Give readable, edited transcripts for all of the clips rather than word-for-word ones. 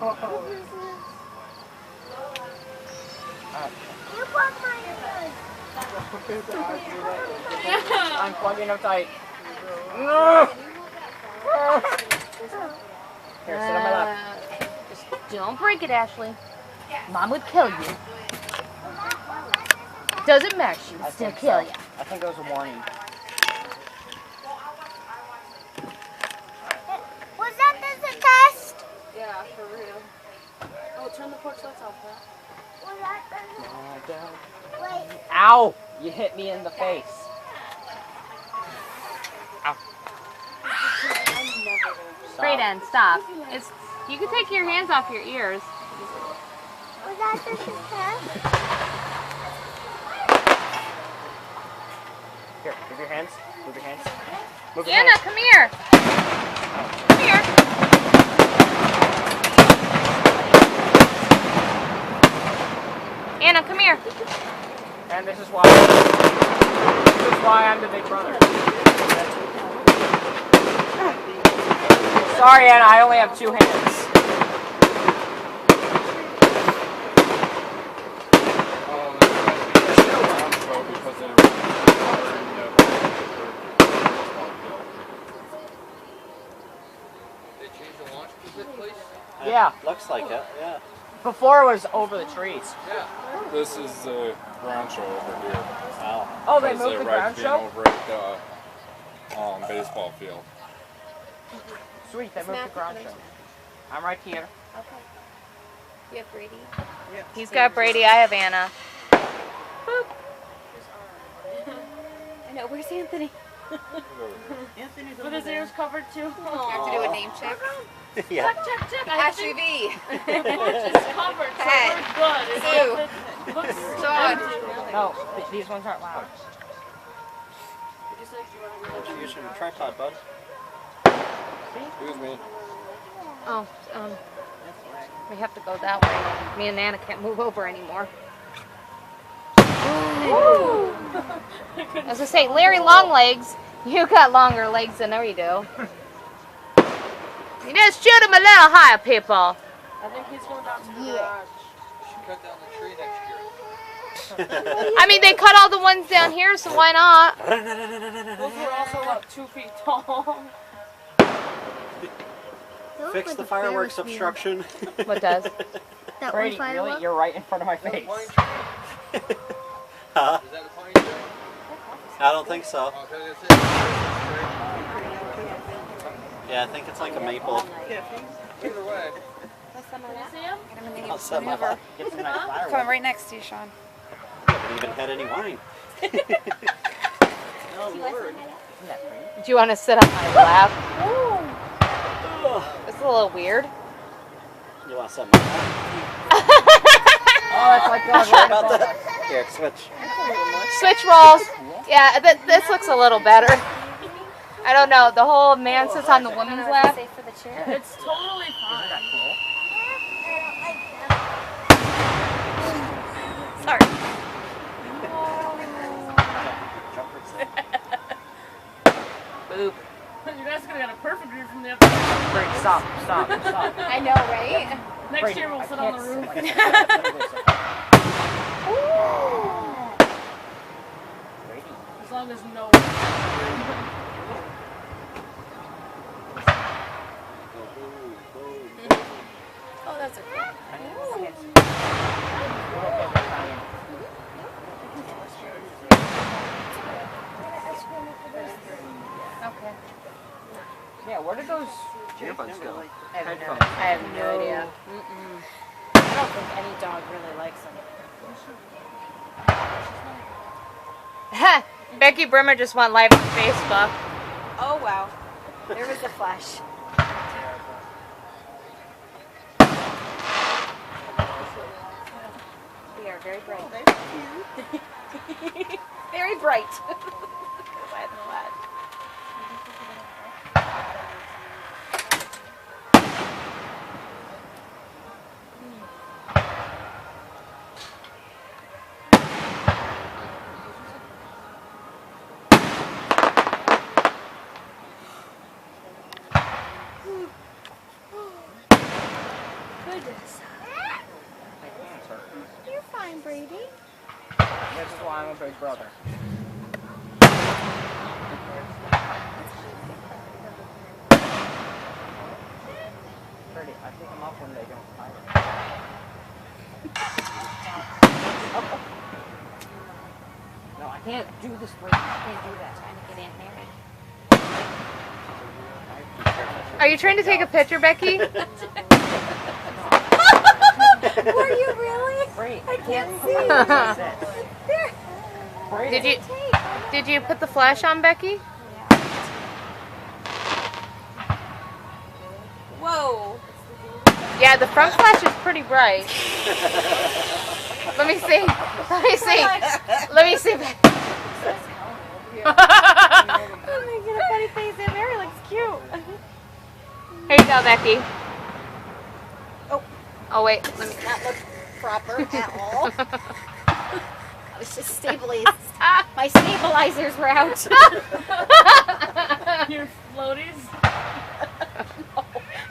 You put my I'm plugging them tight. Here, sit on my lap. Just don't break it, Ashley. Mom would kill you. Doesn't matter, she would still kill you. I think it was a warning. Was that the test? Yeah, for real. Oh, turn the porch lights off, huh? Was that the Wait. Ow! You hit me in the face. Ow. Brayden, stop. You can take your hands off your ears. Was that the test? Here, move your hands. Move your hands. Move your Anna, hands. come here. Come here. Anna, come here. And this is why I'm the big brother. Sorry, Anna, I only have 2 hands. They changed the launch place? Yeah. Looks like it, yeah. Before it was over the trees. Yeah. This is the ground show over here. Wow. Oh, they Because moved the ground being show? over at the baseball field. Sweet, they moved the ground show. I'm right here. Okay. You have Brady? He's got Brady, I have Anna. Boop. I know. Where's Anthony? With his ears covered too. You have to do a name check. Yeah. Check. Ashley V. The porch is covered, so Pat. we're good. Sue. It looks Sean. empty. No, these ones aren't loud. Use your tripod, bud. Excuse me. Oh, we have to go that way. Me and Anna can't move over anymore. I was gonna say, Larry Longlegs, you got longer legs than we do. You just shoot him a little higher, people. I think he's going down to the garage. Should cut down the tree next year. I mean, they cut all the ones down here, so why not? Those were also about 2 feet tall. Fix the fireworks obstruction. What does? That Brady, one really? firework? You're right in front of my face. Huh? Is that a pine tree? I don't think so. Oh, 'cause it's Yeah, I think it's like a maple. either way. I'll set my life. Get some nice fireworks. Coming right next to you, Sean. Haven't even had any wine. Do you want to sit on my lap? It's a little weird. You want some? Sure Oh, it's like going right about above that? us. Here, switch. Switch roles. Yeah, this looks a little better. I don't know. The whole man sits on the woman's lap. Safe for the chair. It's totally fine. Sorry. Boop. You guys could have got a perfect view from the other side. Brady, stop. I know, right? Next Brady, year we'll I sit on the can't roof. sit like that. Brady. As long as no. Oh, that's okay. Okay. Yeah, where did those earbuds go? I have no idea. I don't think any dog really likes them. Becky Brimmer just went live on Facebook. Oh, wow. There was a flash. We are very bright. Very bright. Glad and glad. goodness. My hands hurt. You're fine, Brady. That's why I'm a big brother. Brady, I pick them up when they don't fight. No, I can't do this, Brady. I can't do that. Trying to get Aunt Mary. Are you trying to take a picture, Becky? Were you really? Brady, I can't see. Brady. Did you put the flash on, Becky? Whoa. Yeah, the front flash is pretty bright. Let me see. Let me see. Let me see. Oh my god, a funny face. Aunt Mary looks cute. Here you go, Becky. Oh. Oh wait. Let me not look proper at all. I was just stabilized. My stabilizers were out. Your floaties.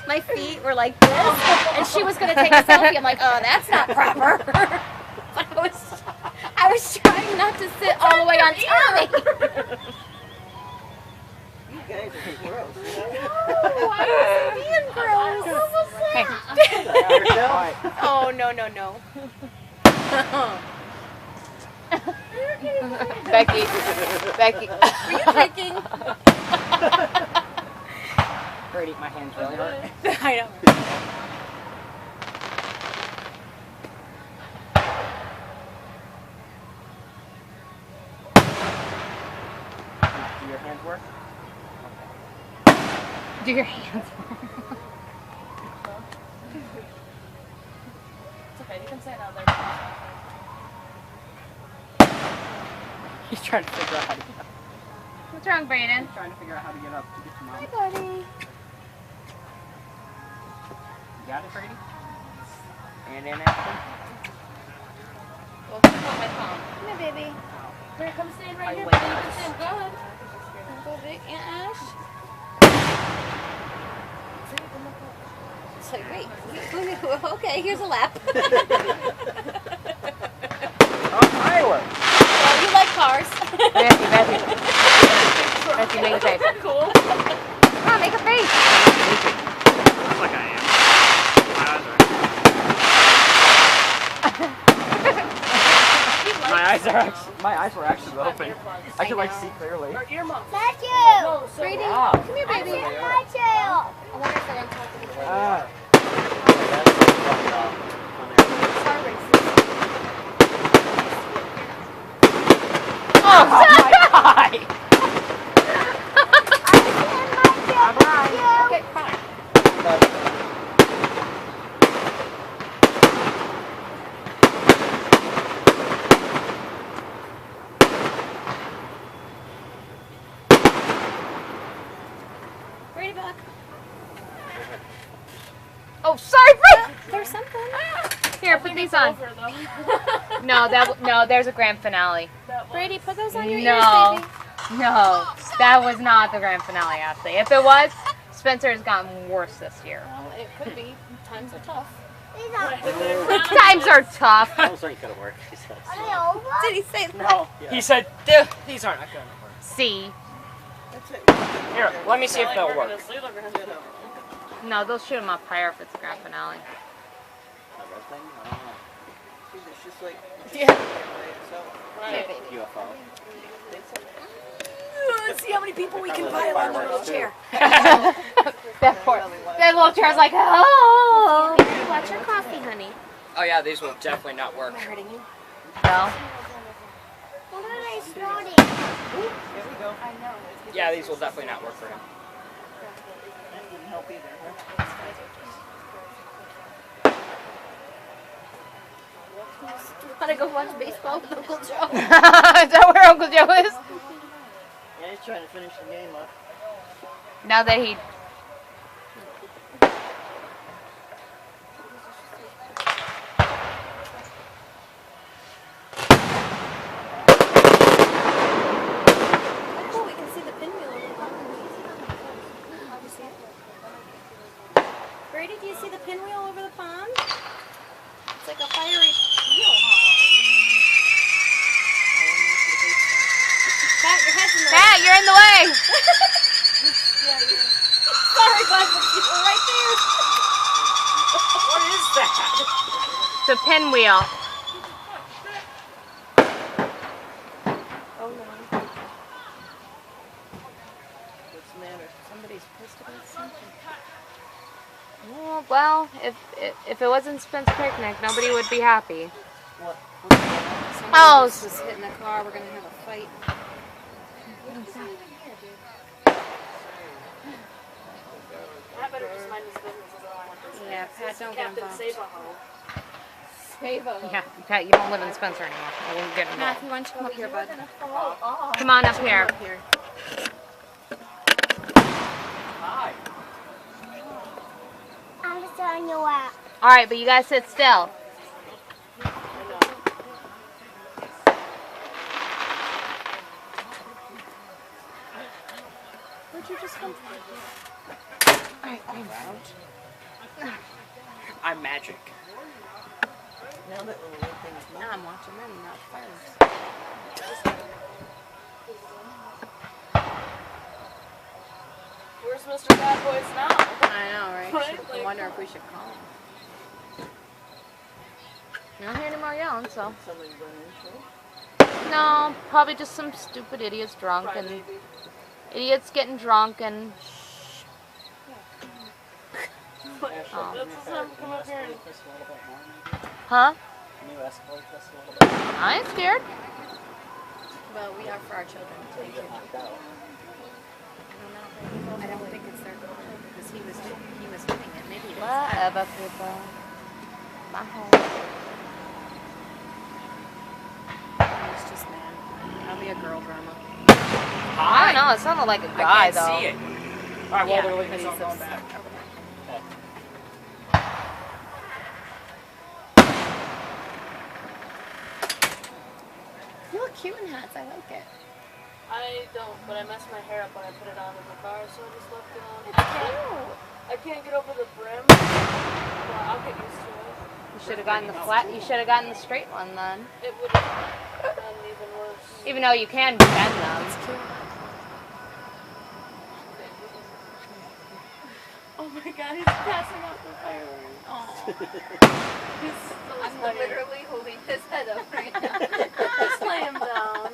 My feet were like this, and she was gonna take a selfie. I'm like, oh, that's not proper. But I was trying not to sit all the way on Tommy. You guys are gross. Why is it being gross? Hey. Oh no no no. Becky. Becky. Are you drinking? Brady, my hands really hurt. I know. Do your hands work? Do your hands. It's okay, you can say it out there. He's trying to figure out how to get up. What's wrong, Brayden? He's trying to figure out how to get up to get to mom. Hi, buddy. You got it, Brady? And in action. Well, put my phone. Come here, baby. Here, come stand right I here, like baby. You this. can stand. Go ahead. Go big Aunt Ash. It's like, wait. Okay, here's a lap. Oh, fireworks! Well, you like cars. Becky, Becky. Becky, make a face. Cool. Come on, make a face. Looks like I am. My eyes were actually open. I could like see clearly. Or earmuffs. Matthew. No, so Brady. Wow. Come here, baby. Matthew. I wonder if they're on top of the train. Car races. Oh, my God! Okay, fine. Brady Buck. oh, sorry, Brayden. There's something. Here, put these on. Over, though. No, there's a grand finale. Brady, put those on your No. ears, baby. No, that was not the grand finale, Ashley. If it was, Spencer has gotten worse this year. Well, it could be. Times are tough. Times are tough. Those aren't gonna work, he says. Are they over? Did he say that? No, he said these aren't gonna work. See. Here, let me see if they'll work. No, they'll shoot him up higher if it's a grand finale. A red thing? I don't know. It's just like Here, baby. UFO. Let's see how many people we can pile on the little chair. That little chair's like, oh. Watch your coffee, honey. Oh yeah, these will definitely not work. Am I hurting you? No. What are they starting? Yeah, these will definitely not work for him. Want to go watch baseball with Uncle Joe? Is that where Uncle Joe is? yeah, he's trying to finish the game up. Now that he... Oh, we can see the pinwheel over the bottom. Brady? Brady, do you see the pinwheel over the pond? It's like a fiery wheel. Pat, your head's in the way. Pat, you're in the way. Sorry, bud, but you were right there. What is that? It's a pinwheel. Oh no. What's the matter? Somebody's pissed about something. Oh, well, if it wasn't Spence Picnic, nobody would be happy. What? Oh, Somebody was hitting a car. We're gonna have a fight. Pat better just mind his business. Is all I want to say. Yeah, Pat, don't get Captain involved. Sabo. yeah, Pat, you don't live in Spencer anymore. I won't get involved. Matthew, why don't you come up here, bud? Come on up here. Up here. Hi. I'm just on your lap. All right, but you guys sit still. Where'd you just come from? I'm magic. Now that we're with things Now I'm watching them, not fires. Where's Mr. Bad Boys now? I know, right? Right, I like- wonder if we should call him. I don't hear any more yelling, so. somebody run into it. No, probably just some stupid idiots drunk and Maybe. idiots getting drunk and. Oh. Let's just have him come up here and Huh? Can you escalate this a little bit? I ain't scared. Well, we are for our children. Until you get knocked out. I don't think it's their fault because he was hitting it. Maybe it is. Whatever, people. My home. He's just mad. That'll be a girl drama. I don't know. It sounded like a I guy, can't though. see it. All right, well, Yeah, they're leaving, but so I'm he's going back. You look cute in hats. I like it. I don't, but I messed my hair up when I put it on in the car, so I just left it on. It's cute. I can't get over the brim, but I'll get used to it. You should have gotten the flat. You should have gotten the straight one then. It would have been even worse. Even though you can bend them. Oh my god, he's passing out the fireworks. He's so I'm tired. literally holding his head up right now. Just lay him down.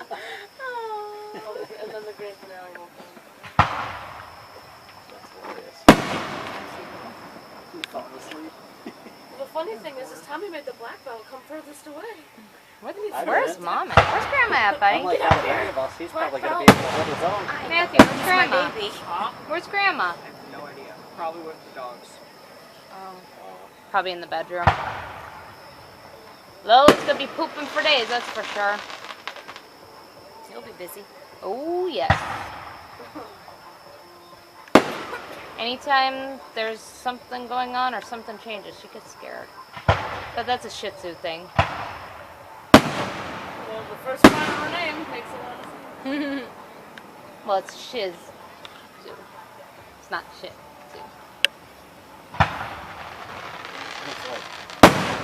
Oh, and then the grand finale will come. That's hilarious. You falling asleep? Well, the funny thing is Tommy made the black belt come furthest away. Where's Mom at? Where's Grandma at, buddy? I'm like out of any of us. He's probably going to be able to hold his own. Matthew, where's Grandma? Huh? Where's Grandma? I have no idea. Probably with the dogs. Probably in the bedroom. Lola's gonna be pooping for days, that's for sure. He'll be busy. Oh, yes. Anytime there's something going on or something changes, she gets scared. But that's a Shih Tzu thing. Well, the first part of her name makes a lot of sense. Well, it's Shiz Tzu. It's not Shih Tzu. It's like,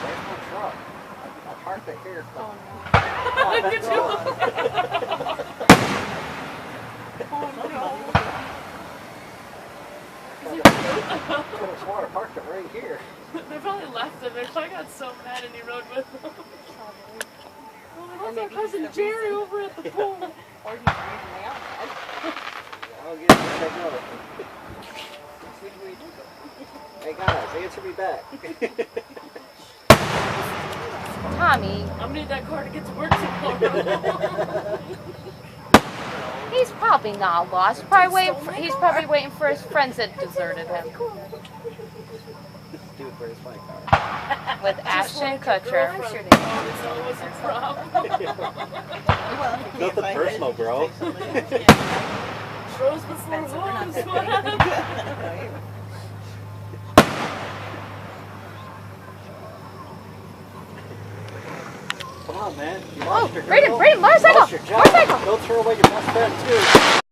where's my truck? I parked it here. Oh, that's wrong. Could have sworn I parked it right here. They probably left him. They probably got so mad and he rode with them. Oh, that's our cousin Jerry over at the pool. Or he's breathing out. I'll get it. Take note. Hey guys, answer me back. Tommy, I'm gonna need that car to get to work tomorrow. he's probably not lost. He's probably waiting for his friends that deserted him. Dude, where's my car? With Ashton Kutcher. Girlfriend. Oh, it's always a problem. Nothing personal, bro. Bros before hoes. What happened? Come on, man. You Oh, lost your Brayden, girl. Brayden, motorcycle! You lost your job. Motorcycle! Don't throw away your best friend, too.